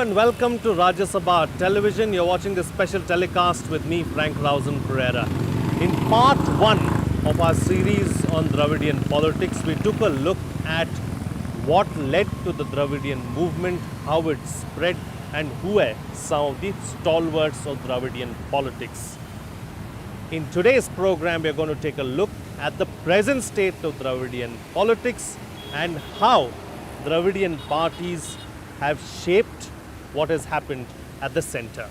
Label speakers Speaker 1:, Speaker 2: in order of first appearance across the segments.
Speaker 1: and welcome to Rajya Sabha Television. You're watching this special telecast with me, Frank Rausen Pereira. In part 1 of our series on Dravidian politics, we took a look at what led to the Dravidian movement, how it spread, and who were some of the stalwarts of Dravidian politics. In today's program, we're going to take a look at the present state of Dravidian politics and how Dravidian parties have shaped what has happened at the center.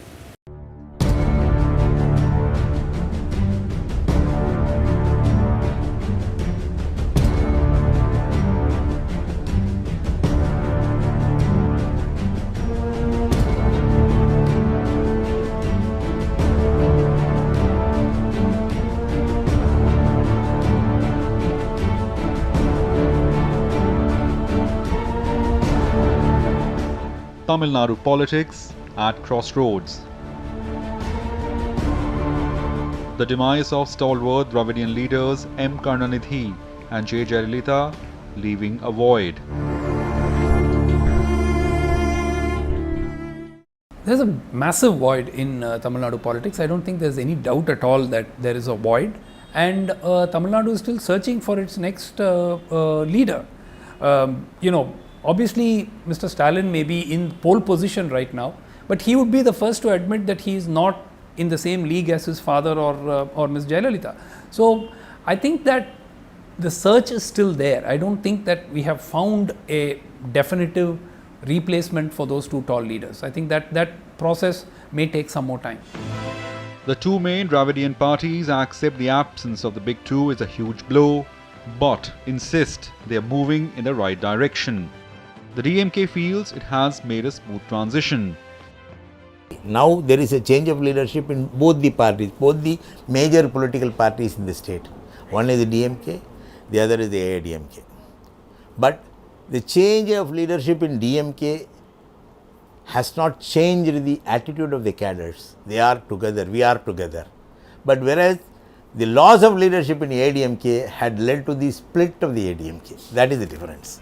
Speaker 2: Tamil Nadu politics at crossroads. The demise of stalwart Dravidian leaders M. Karunanidhi and J Jayalalitha leaving a void.
Speaker 3: There's a massive void in Tamil Nadu politics. I don't think there's any doubt at all that there is a void, and Tamil Nadu is still searching for its next leader. Obviously, Mr. Stalin may be in pole position right now, but he would be the first to admit that he is not in the same league as his father or Ms. Jayalalitha. So, I think that the search is still there. I don't think that we have found a definitive replacement for those two tall leaders. I think that process may take some more time.
Speaker 2: The two main Dravidian parties accept the absence of the big two is a huge blow, but insist they are moving in the right direction. The DMK feels it has made a smooth transition.
Speaker 4: Now there is a change of leadership in both the parties, both the major political parties in the state. One is the DMK, the other is the AIDMK. But the change of leadership in DMK has not changed the attitude of the cadres. They are together, we are together. But whereas the loss of leadership in AIDMK had led to the split of the AIDMK. That is the difference.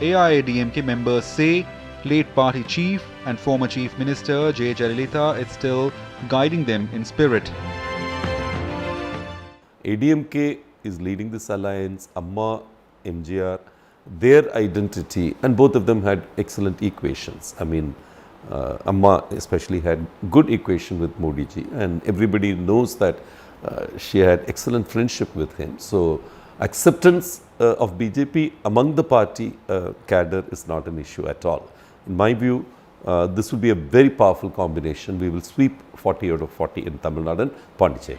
Speaker 2: AIADMK members say late party chief and former chief minister J Jayalalitha is still guiding them in spirit.
Speaker 5: ADMK is leading this alliance, Amma, MGR, their identity, and both of them had excellent equations. I mean, Amma especially had good equation with Modi ji, and everybody knows that she had excellent friendship with him. So, acceptance of BJP among the party cadre is not an issue at all. In my view, this will be a very powerful combination. We will sweep 40 out of 40 in Tamil Nadu and Pondicherry.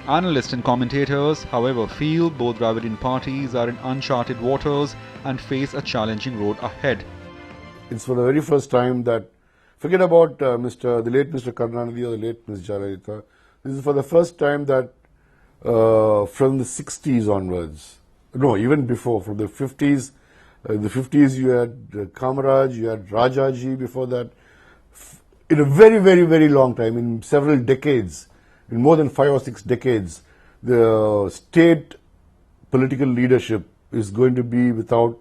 Speaker 2: Analysts and commentators, however, feel both Dravidian parties are in uncharted waters and face a challenging road ahead.
Speaker 6: It's for the very first time that, forget about the late Mr. Karunanidhi or the late Ms. Jayalalitha, this is for the first time that from the 60s onwards, no, even before, from the 50s, you had Kamaraj, you had Rajaji before that. In a very, very, very long time, in several decades, in more than 5 or 6 decades, the state political leadership is going to be without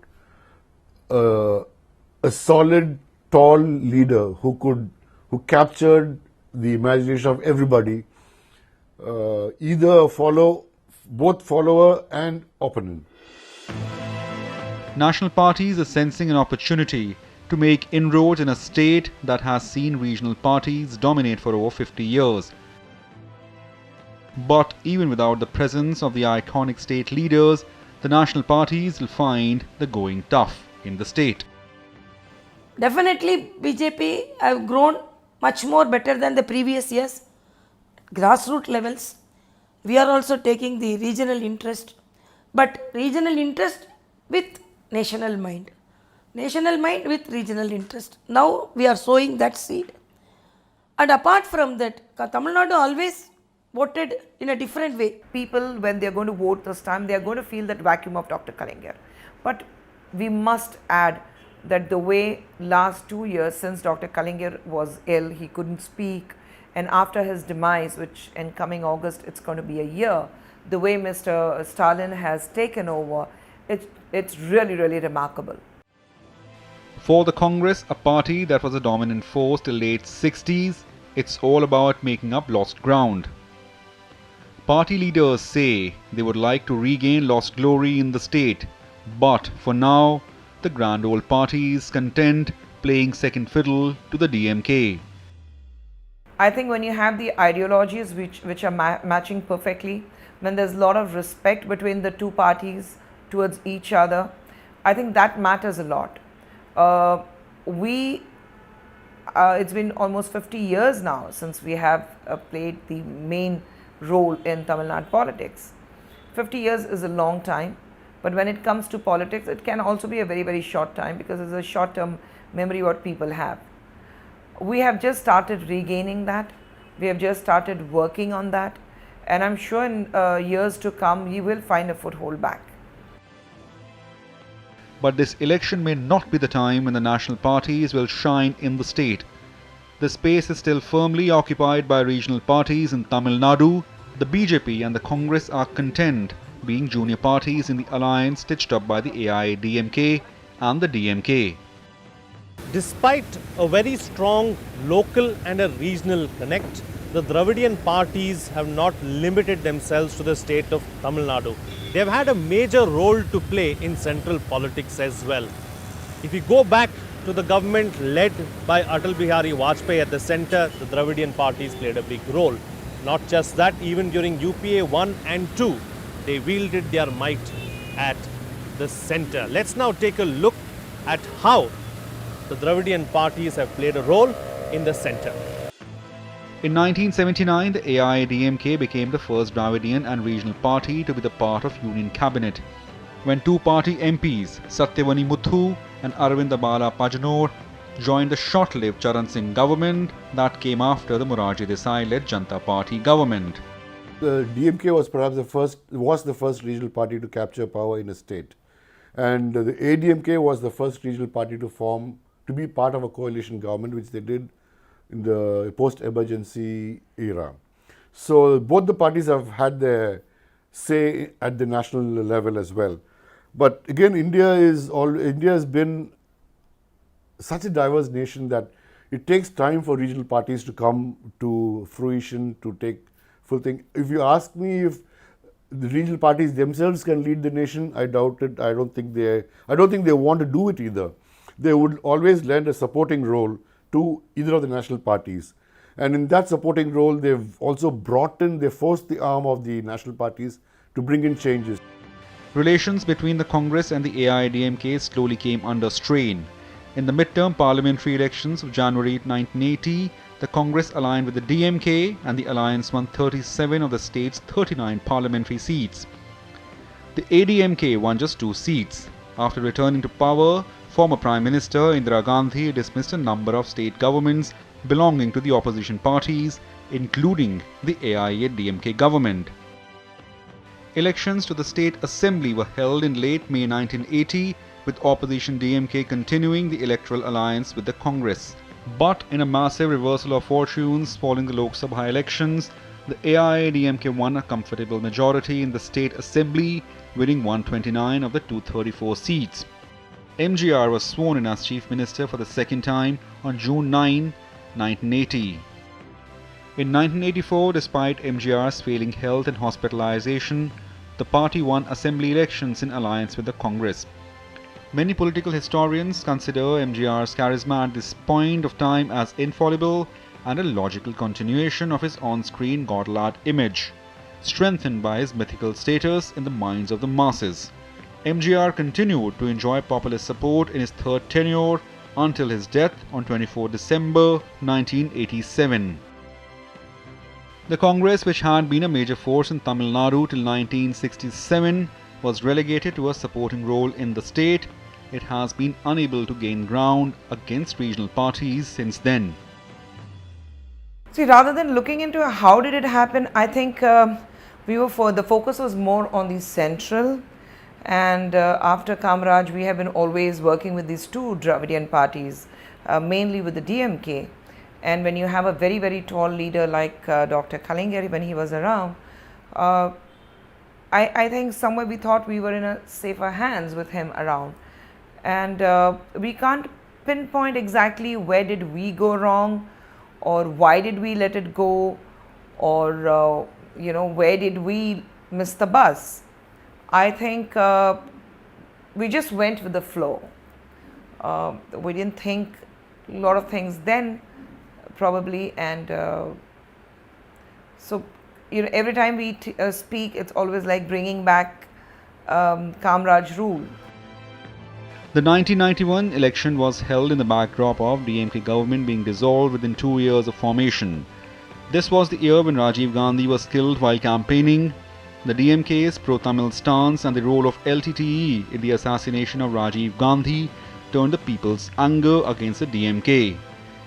Speaker 6: a solid, tall leader who captured the imagination of everybody, either both follower and opponent.
Speaker 2: National parties are sensing an opportunity to make inroads in a state that has seen regional parties dominate for over 50 years. But even without the presence of the iconic state leaders, the national parties will find the going tough in the state.
Speaker 7: Definitely BJP have grown much more better than the previous years. Grassroots levels. We are also taking the regional interest, but regional interest with national mind. National mind with regional interest. Now we are sowing that seed. And apart from that, Tamil Nadu always voted in a different way.
Speaker 8: People, when they are going to vote this time, they are going to feel that vacuum of Dr. Kalaignar. But we must add that the way last 2 years since Dr. Kalaignar was ill, he couldn't speak, and after his demise, which in coming August it's going to be a year, the way Mr. Stalin has taken over, it's really, really remarkable.
Speaker 2: For the Congress, a party that was a dominant force till late 60s, it's all about making up lost ground. Party leaders say they would like to regain lost glory in the state, but for now, the grand old party is content playing second fiddle to the DMK.
Speaker 8: I think when you have the ideologies which are matching perfectly, when there's a lot of respect between the two parties towards each other, I think that matters a lot. It's been almost 50 years now since we have played the main role in Tamil Nadu politics. 50 years is a long time, but when it comes to politics, it can also be a very, very short time because it's a short-term memory what people have. We have just started regaining that. We have just started working on that, and I'm sure in years to come, we will find a foothold back.
Speaker 2: But this election may not be the time when the national parties will shine in the state. The space is still firmly occupied by regional parties in Tamil Nadu. The BJP and the Congress are content being junior parties in the alliance stitched up by the AIADMK and the DMK.
Speaker 1: Despite a very strong local and a regional connect, the Dravidian parties have not limited themselves to the state of Tamil Nadu. They have had a major role to play in central politics as well. If you go back to the government led by Atal Bihari Vajpayee at the centre, the Dravidian parties played a big role. Not just that, even during UPA 1 and 2, they wielded their might at the centre. Let's now take a look at how the Dravidian parties have played a role in the centre.
Speaker 2: In 1979, the AIADMK became the first Dravidian and regional party to be the part of Union Cabinet. When two party MPs, Satyavani Muthu and Arvind Bala Pajanor, joined the short-lived Charan Singh government that came after the Morarji Desai-led Janata Party government.
Speaker 6: The DMK was perhaps the first regional party to capture power in a state, and the ADMK was the first regional party to be part of a coalition government, which they did in the post-emergency era. So both the parties have had their say at the national level as well. But again, India has been such a diverse nation that it takes time for regional parties to come to fruition, to take full thing. If you ask me if the regional parties themselves can lead the nation, I doubt it. I don't think they want to do it either. They would always lend a supporting role to either of the national parties. And in that supporting role, they've also they forced the arm of the national parties to bring in changes.
Speaker 2: Relations between the Congress and the AIADMK slowly came under strain. In the midterm parliamentary elections of January 1980, the Congress aligned with the DMK and the alliance won 37 of the state's 39 parliamentary seats. The ADMK won just 2 seats. After returning to power, former Prime Minister Indira Gandhi dismissed a number of state governments belonging to the opposition parties, including the AIADMK government. Elections to the State Assembly were held in late May 1980, with opposition DMK continuing the electoral alliance with the Congress. But in a massive reversal of fortunes following the Lok Sabha elections, the AIADMK won a comfortable majority in the State Assembly, winning 129 of the 234 seats. MGR was sworn in as Chief Minister for the second time on June 9, 1980. In 1984, despite MGR's failing health and hospitalization, the party won assembly elections in alliance with the Congress. Many political historians consider MGR's charisma at this point of time as infallible and a logical continuation of his on-screen god-lad image, strengthened by his mythical status in the minds of the masses. MGR continued to enjoy popular support in his third tenure until his death on 24 December 1987. The Congress, which had been a major force in Tamil Nadu till 1967, was relegated to a supporting role in the state. It has been unable to gain ground against regional parties since then.
Speaker 8: See, rather than looking into how did it happen, I think the focus was more on the central, and after Kamaraj, we have been always working with these two Dravidian parties, mainly with the DMK. And when you have a very, very tall leader like Dr. Kalingari, when he was around, I think somewhere we thought we were in a safer hands with him around. And we can't pinpoint exactly where did we go wrong, or why did we let it go, or where did we miss the bus. I think we just went with the flow. We didn't think a lot of things then, probably, and so every time we speak, it's always like bringing back Kamraj rule.
Speaker 2: The 1991 election was held in the backdrop of DMK government being dissolved within 2 years of formation. This was the year when Rajiv Gandhi was killed while campaigning. The DMK's pro-Tamil stance and the role of LTTE in the assassination of Rajiv Gandhi turned the people's anger against the DMK.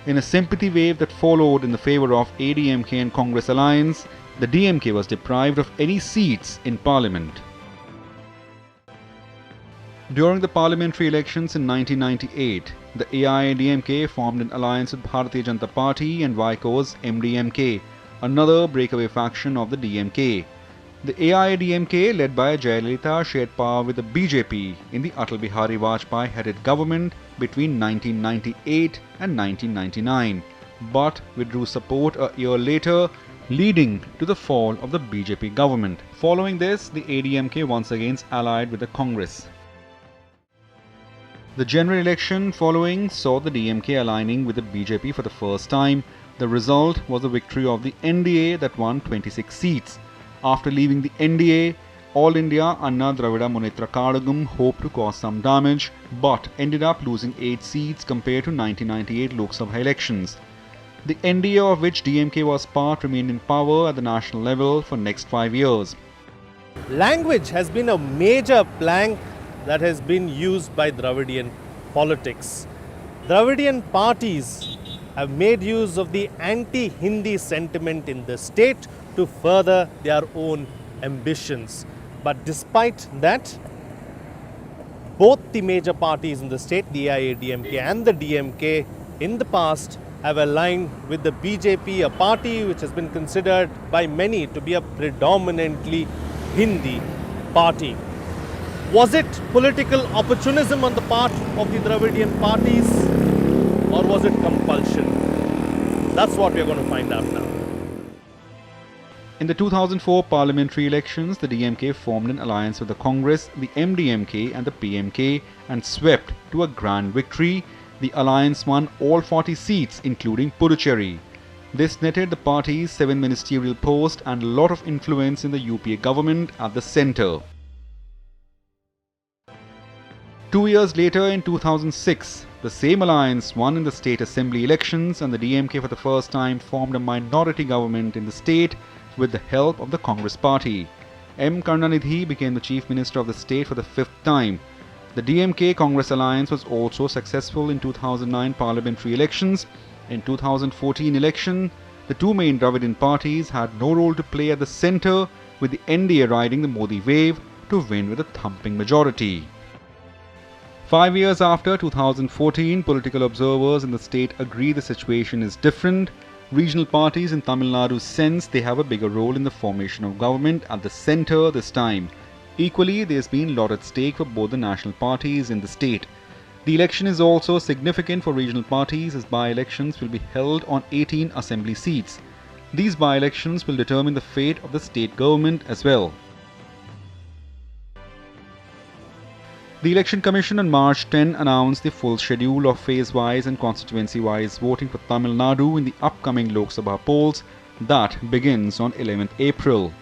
Speaker 2: In a sympathy wave that followed in the favour of ADMK and Congress alliance, the DMK was deprived of any seats in parliament. During the parliamentary elections in 1998, the AIADMK formed an alliance with Bharatiya Janata Party and Vico's MDMK, another breakaway faction of the DMK. The AIADMK, led by Jayalalitha, shared power with the BJP in the Atal Bihari Vajpayee headed government between 1998 and 1999, but withdrew support a year later, leading to the fall of the BJP government. Following this, the ADMK once again allied with the Congress. The general election following saw the DMK aligning with the BJP for the first time. The result was the victory of the NDA that won 26 seats. After leaving the NDA, All India Anna Dravida Munnetra Kazhagam hoped to cause some damage, but ended up losing 8 seats compared to 1998 Lok Sabha elections. The NDA, of which DMK was part, remained in power at the national level for next 5 years.
Speaker 1: Language has been a major plank that has been used by Dravidian politics. Dravidian parties have made use of the anti-Hindi sentiment in the state to further their own ambitions. But despite that, both the major parties in the state, the AIADMK and the DMK, in the past have aligned with the BJP, a party which has been considered by many to be a predominantly Hindi party. Was it political opportunism on the part of the Dravidian parties, or was it compulsion? That's what we are going to find out now.
Speaker 2: In the 2004 parliamentary elections, the DMK formed an alliance with the Congress, the MDMK and the PMK and swept to a grand victory. The alliance won all 40 seats, including Puducherry. This netted the parties 7 ministerial posts and a lot of influence in the UPA government at the centre. 2 years later, in 2006, the same alliance won in the state assembly elections, and the DMK for the first time formed a minority government in the state with the help of the Congress party. M. Karunanidhi became the chief minister of the state for the 5th time. The DMK-Congress alliance was also successful in 2009 parliamentary elections. In 2014 election, the two main Dravidian parties had no role to play at the centre, with the NDA riding the Modi wave to win with a thumping majority. 5 years after 2014, political observers in the state agree the situation is different. Regional parties in Tamil Nadu sense they have a bigger role in the formation of government at the centre this time. Equally, there's been a lot at stake for both the national parties in the state. The election is also significant for regional parties as by-elections will be held on 18 assembly seats. These by-elections will determine the fate of the state government as well. The Election Commission on March 10 announced the full schedule of phase-wise and constituency-wise voting for Tamil Nadu in the upcoming Lok Sabha polls that begins on 11th April.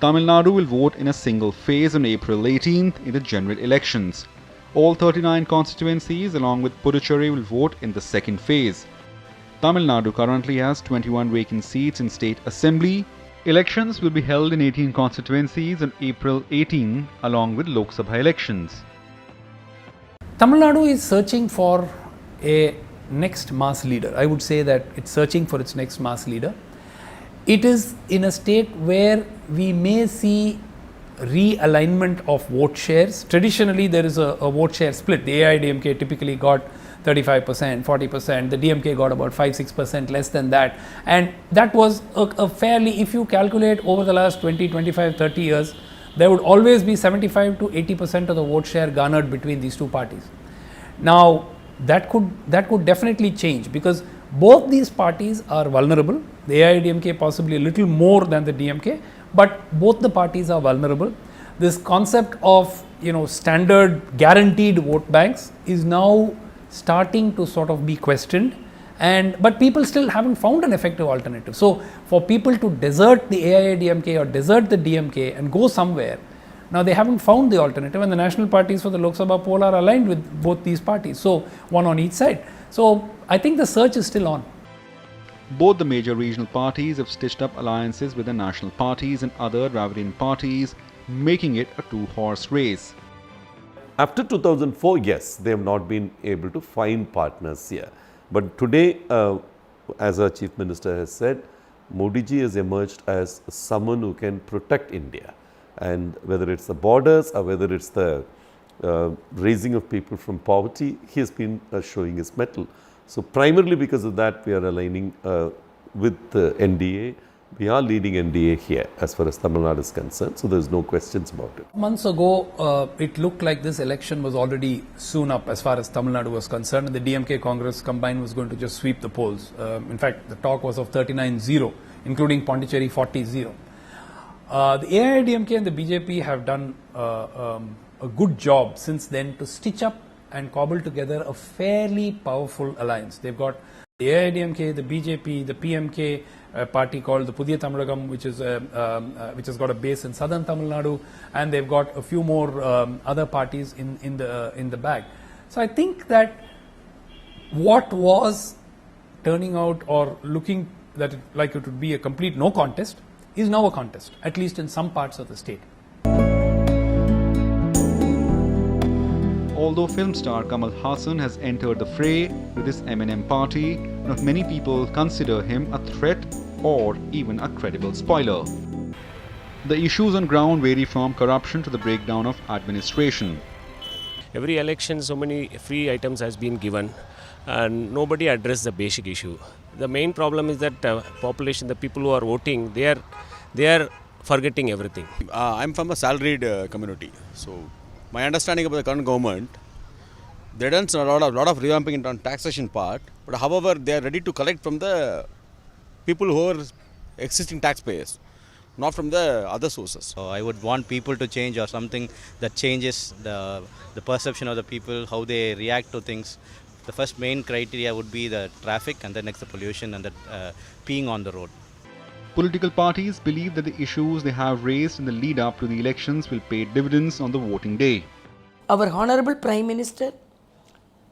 Speaker 2: Tamil Nadu will vote in a single phase on April 18th in the general elections. All 39 constituencies along with Puducherry will vote in the second phase. Tamil Nadu currently has 21 vacant seats in state assembly. Elections will be held in 18 constituencies on April 18 along with Lok Sabha elections.
Speaker 3: Tamil Nadu is searching for a next mass leader. I would say that it's searching for its next mass leader. It is in a state where we may see realignment of vote shares. Traditionally, there is a vote share split. The AIDMK typically got 35%, 40%. The DMK got about 5-6% less than that. And that was a fairly, if you calculate over the last 20, 25, 30 years, there would always be 75 to 80% of the vote share garnered between these two parties. Now, that could definitely change, because both these parties are vulnerable. The AIADMK possibly a little more than the DMK, but both the parties are vulnerable. This concept of standard guaranteed vote banks is now starting to sort of be questioned, but people still haven't found an effective alternative. So for people to desert the AIADMK or desert the DMK and go somewhere, now they haven't found the alternative, and the national parties for the Lok Sabha poll are aligned with both these parties, so one on each side. So I think the search is still on.
Speaker 2: Both the major regional parties have stitched up alliances with the national parties and other Dravidian parties, making it a two-horse race.
Speaker 5: After 2004, yes, they have not been able to find partners here. But today, as our Chief Minister has said, Modi ji has emerged as someone who can protect India. And whether it's the borders or whether it's the raising of people from poverty, he has been showing his mettle. So primarily because of that, we are aligning with the NDA. We are leading NDA here as far as Tamil Nadu is concerned, so there's no questions about it.
Speaker 3: Months ago, it looked like this election was already soon up as far as Tamil Nadu was concerned, and the DMK Congress combined was going to just sweep the polls. In fact, the talk was of 39-0, including Pondicherry 40-0. The AIADMK and the BJP have done a good job since then to stitch up and cobble together a fairly powerful alliance. They've got the AIADMK, the BJP, the PMK, a party called the Pudhiya Tamilagam, which has got a base in southern Tamil Nadu, and they've got a few more other parties in the bag. So I think that what was turning out or looking like it would be a complete no contest is now a contest, at least in some parts of the state.
Speaker 2: Although film star Kamal Haasan has entered the fray with his M&M party, not many people consider him a threat or even a credible spoiler. The issues on ground vary from corruption to the breakdown of administration.
Speaker 9: Every election, so many free items has been given, and nobody addressed the basic issue. The main problem is that population, the people who are voting, they are forgetting everything.
Speaker 10: I'm from a salaried community, so my understanding about the current government, they've done a lot of revamping on taxation part, but however they are ready to collect from the people who are existing taxpayers, not from the other sources.
Speaker 11: So I would want people to change, or something that changes the perception of the people, how they react to things. The first main criteria would be the traffic, and then next the pollution and the peeing on the road.
Speaker 2: Political parties believe that the issues they have raised in the lead up to the elections will pay dividends on the voting day.
Speaker 7: Our Honorable Prime Minister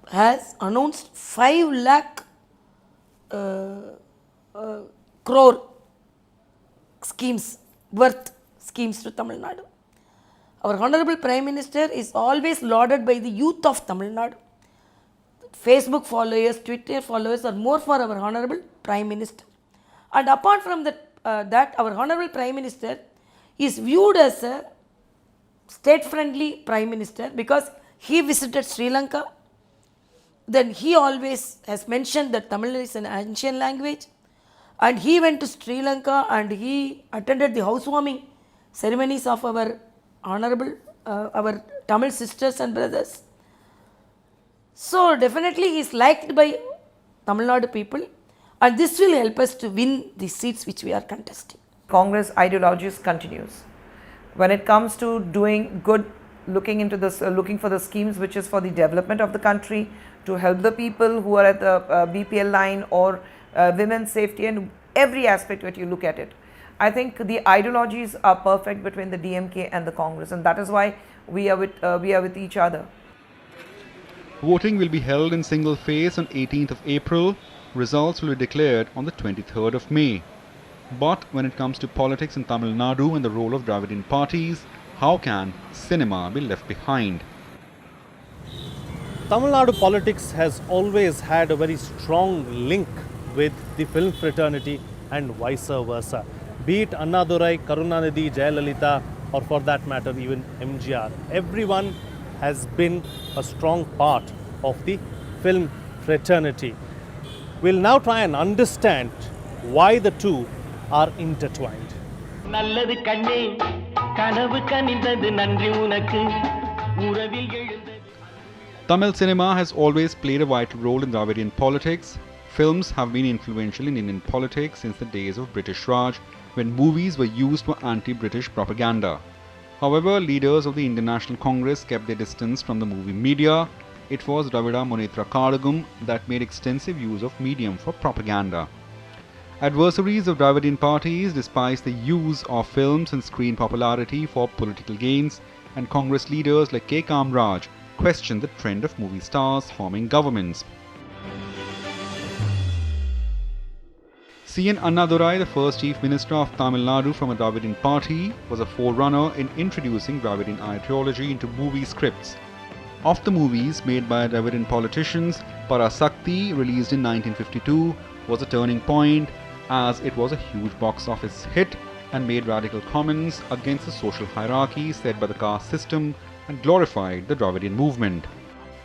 Speaker 7: has announced 5 lakh crore schemes, worth schemes to Tamil Nadu. Our Honorable Prime Minister is always lauded by the youth of Tamil Nadu. Facebook followers, Twitter followers are more for our Honorable Prime Minister. And apart from that, our Honorable Prime Minister is viewed as a state-friendly Prime Minister because he visited Sri Lanka. Then he always has mentioned that Tamil is an ancient language, and he went to Sri Lanka and he attended the housewarming ceremonies of our Honorable, our Tamil sisters and brothers. So definitely he is liked by Tamil Nadu people, and this will help us to win the seats which we are contesting.
Speaker 8: Congress ideologies continues. When it comes to doing good, looking into this, looking for the schemes which is for the development of the country, to help the people who are at the BPL line, or women's safety, and every aspect that you look at it. I think the ideologies are perfect between the DMK and the Congress, and that is why we are with each other.
Speaker 2: Voting will be held in single phase on 18th of April. Results will be declared on the 23rd of May. But when it comes to politics in Tamil Nadu and the role of Dravidian parties, how can cinema be left behind?
Speaker 1: Tamil Nadu politics has always had a very strong link with the film fraternity and vice versa. Be it Annadurai, Karunanidhi, Jayalalitha, or for that matter even MGR. Everyone has been a strong part of the film fraternity. We'll now try and understand why the two are intertwined.
Speaker 12: நல்லது கண்ணே கனவு கனிந்தது நன்றி உனக்கு உறவில் எழுந்தது.
Speaker 2: Tamil cinema has always played a vital role in Dravidian politics. Films have been influential in Indian politics since the days of British Raj, when movies were used for anti-British propaganda. However, leaders of the Indian National Congress kept their distance from the movie media. It was Dravida Munitra Kadagum that made extensive use of medium for propaganda. Adversaries of Dravidian parties despised the use of films and screen popularity for political gains, and Congress leaders like K. Kamraj questioned the trend of movie stars forming governments. C. N. Annadurai, the first Chief Minister of Tamil Nadu from a Dravidian party, was a forerunner in introducing Dravidian ideology into movie scripts. Of the movies made by Dravidian politicians, Parasakti, released in 1952, was a turning point as it was a huge box office hit and made radical comments against the social hierarchy set by the caste system and glorified the Dravidian movement.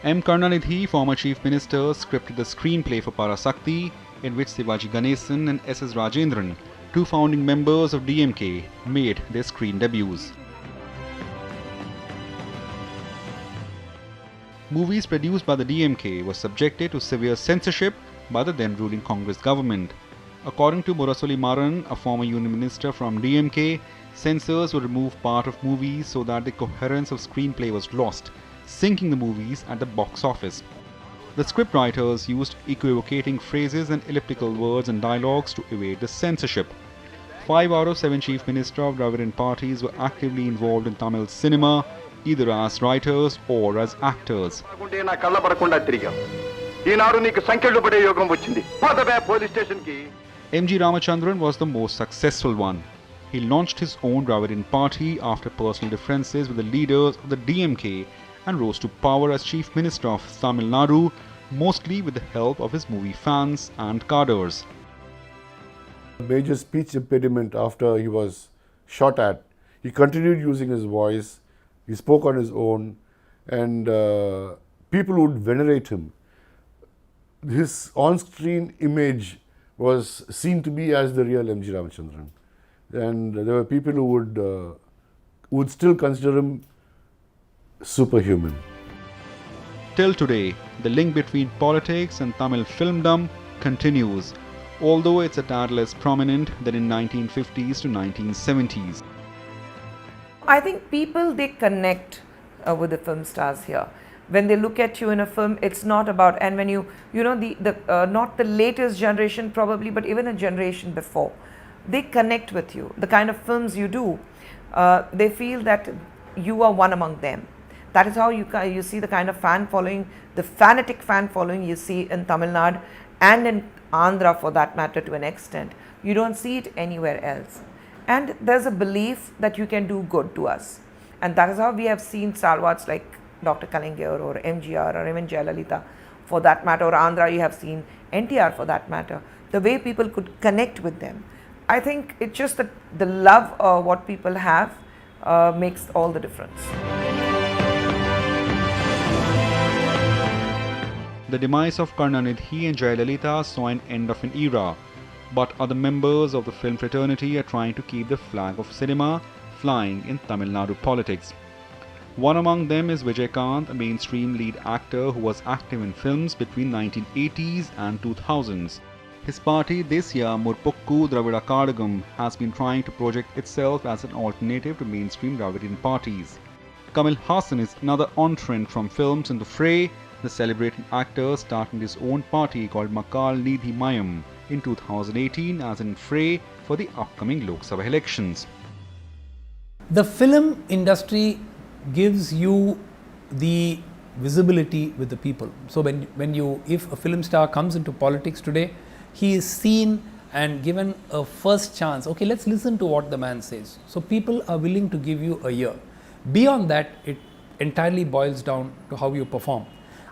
Speaker 2: M. Karunanidhi, former Chief Minister, scripted the screenplay for Parasakti, in which Sivaji Ganesan and S.S. Rajendran, two founding members of DMK, made their screen debuts. Movies produced by the DMK were subjected to severe censorship by the then ruling Congress government. According to Murasoli Maran, a former Union Minister from DMK, censors would remove part of movies so that the coherence of screenplay was lost, sinking the movies at the box office. The scriptwriters used equivocating phrases and elliptical words and dialogues to evade the censorship. 5 out of 7 Chief Ministers of Dravidian parties were actively involved in Tamil cinema, either as writers or as actors. M.G. Ramachandran was the most successful one. He launched his own Dravidian party after personal differences with the leaders of the DMK and rose to power as Chief Minister of Tamil Nadu, mostly with the help of his movie fans and cadres.
Speaker 6: A major speech impediment after he was shot at, he continued using his voice, he spoke on his own, and people would venerate him. His on-screen image was seen to be as the real M.G. Ramachandran. And there were people who would still consider him superhuman.
Speaker 2: Till today, the link between politics and Tamil filmdom continues, although it's a tad less prominent than in 1950s to 1970s.
Speaker 8: I think people, they connect with the film stars here. When they look at you in a film, it's not about, and when you know, not the latest generation probably, but even a generation before, they connect with you. The kind of films you do, they feel that you are one among them. That is how you see the kind of fan following, the fanatic fan following you see in Tamil Nadu and in Andhra for that matter to an extent. You don't see it anywhere else. And there's a belief that you can do good to us. And that is how we have seen stalwarts like Dr. Kalingar or MGR or even Jayalalitha for that matter, or Andhra you have seen NTR for that matter. The way people could connect with them. I think it's just that the love what people have makes all the difference.
Speaker 2: The demise of Karunanidhi and Jayalalitha saw an end of an era, but other members of the film fraternity are trying to keep the flag of cinema flying in Tamil Nadu politics. One among them is Vijaykanth, a mainstream lead actor who was active in films between 1980s and 2000s. His party Desya Murpokku Dravida Kadagam has been trying to project itself as an alternative to mainstream Dravidian parties. Kamal Haasan is another on-trend from films in the fray. The celebrated actor started his own party called Makal Nidhi Mayam in 2018 as an fray for the upcoming Lok Sabha elections.
Speaker 3: The film industry gives you the visibility with the people. So if a film star comes into politics today, he is seen and given a first chance. Okay, let's listen to what the man says. So people are willing to give you a ear. Beyond that, it entirely boils down to how you perform.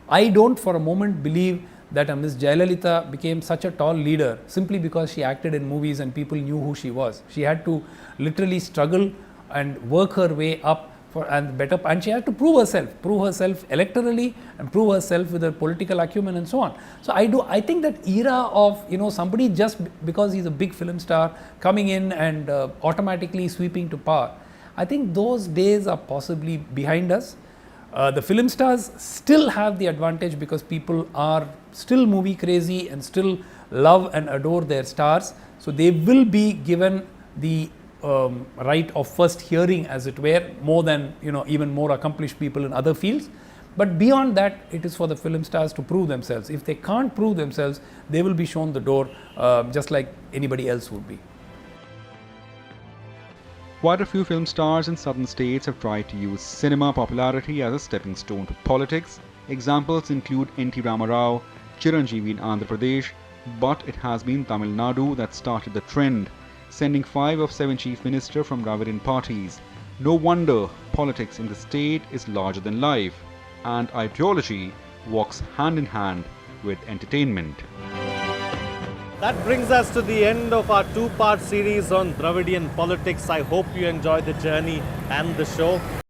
Speaker 3: I don't for a moment believe that a Miss Jayalalitha became such a tall leader simply because she acted in movies and people knew who she was. She had to literally struggle and work her way up and she had to prove herself electorally and prove herself with her political acumen and so on. So I think that era of somebody just because he's a big film star coming in and automatically sweeping to power, I think those days are possibly behind us. The film stars still have the advantage because people are still movie crazy and still love and adore their stars. So they will be given the right of first hearing, as it were, more than even more accomplished people in other fields. But beyond that, it is for the film stars to prove themselves. If they can't prove themselves, they will be shown the door just like anybody else would be.
Speaker 2: Quite a few film stars in southern states have tried to use cinema popularity as a stepping stone to politics. Examples include N.T. Rama Rao, Chiranjeevi in Andhra Pradesh, but it has been Tamil Nadu that started the trend, sending 5 of 7 chief ministers from Dravidian parties. No wonder politics in the state is larger than life, and ideology walks hand in hand with entertainment.
Speaker 1: That brings us to the end of our 2-part series on Dravidian politics. I hope you enjoyed the journey and the show.